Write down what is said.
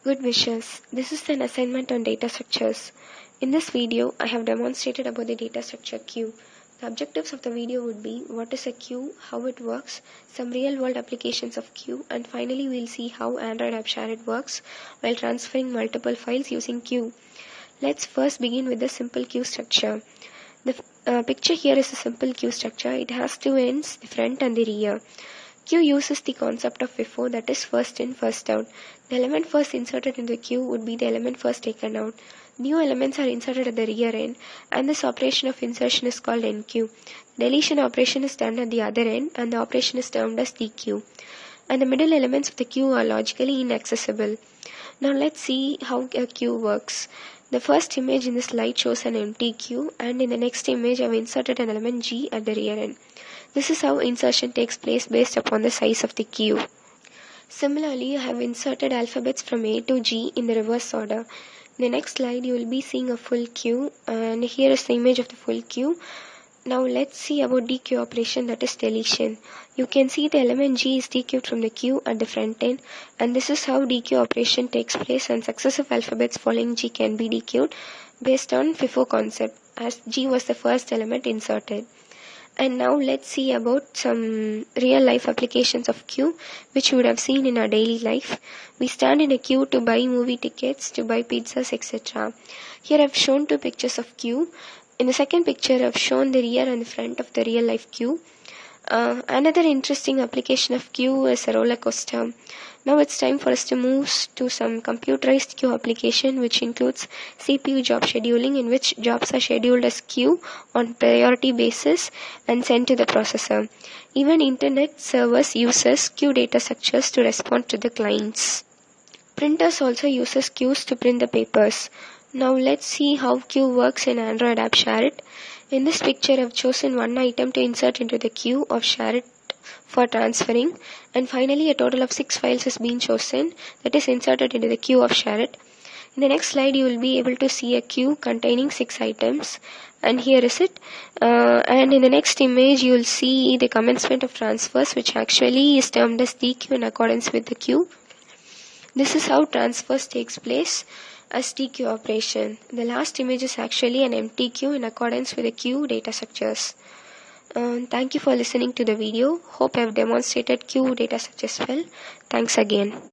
Good wishes. This is an assignment on data structures. In this video, I have demonstrated about the data structure queue. The objectives of the video would be what is a queue, how it works, some real-world applications of queue, and finally we'll see how Android App Share-it works while transferring multiple files using queue. Let's first begin with the simple queue structure. The picture here is a simple queue structure. It has two ends, the front and the rear. Queue uses the concept of FIFO, that is first in, first out. The element first inserted in the queue would be the element first taken out. New elements are inserted at the rear end, and this operation of insertion is called enqueue. Deletion operation is done at the other end, and the operation is termed as dequeue. And the middle elements of the queue are logically inaccessible. Now let's see how a queue works. The first image in the slide shows an empty queue, and in the next image I have inserted an element G at the rear end. This is how insertion takes place based upon the size of the queue. Similarly, I have inserted alphabets from A to G in the reverse order. In the next slide, you will be seeing a full queue, and here is the image of the full queue. Now let's see about dequeue operation, that is deletion. You can see the element G is dequeued from the queue at the front end, and this is how dequeue operation takes place, and successive alphabets following G can be dequeued based on FIFO concept, as G was the first element inserted. And now let's see about some real life applications of queue which you would have seen in our daily life. We stand in a queue to buy movie tickets, to buy pizzas, etc. Here I have shown two pictures of queue. In the second picture I have shown the rear and the front of the real life queue. Another interesting application of queue is a roller coaster. Now it's time for us to move to some computerized queue application which includes CPU job scheduling, in which jobs are scheduled as queue on priority basis and sent to the processor. Even internet servers uses queue data structures to respond to the clients. Printers also uses queues to print the papers. Now let's see how queue works in Android App Share-it. In this picture, I have chosen one item to insert into the queue of Share-it for transferring, and finally a total of 6 files has been chosen, that is inserted into the queue of Share-it. In the next slide, you will be able to see a queue containing 6 items, and here is it. And in the next image, you will see the commencement of transfers, which actually is termed as dequeue in accordance with the queue. This is how transfers takes place as dequeue operation. The last image is actually an empty queue in accordance with the queue data structures. Thank you for listening to the video. Hope I have demonstrated queue data structures well. Thanks again.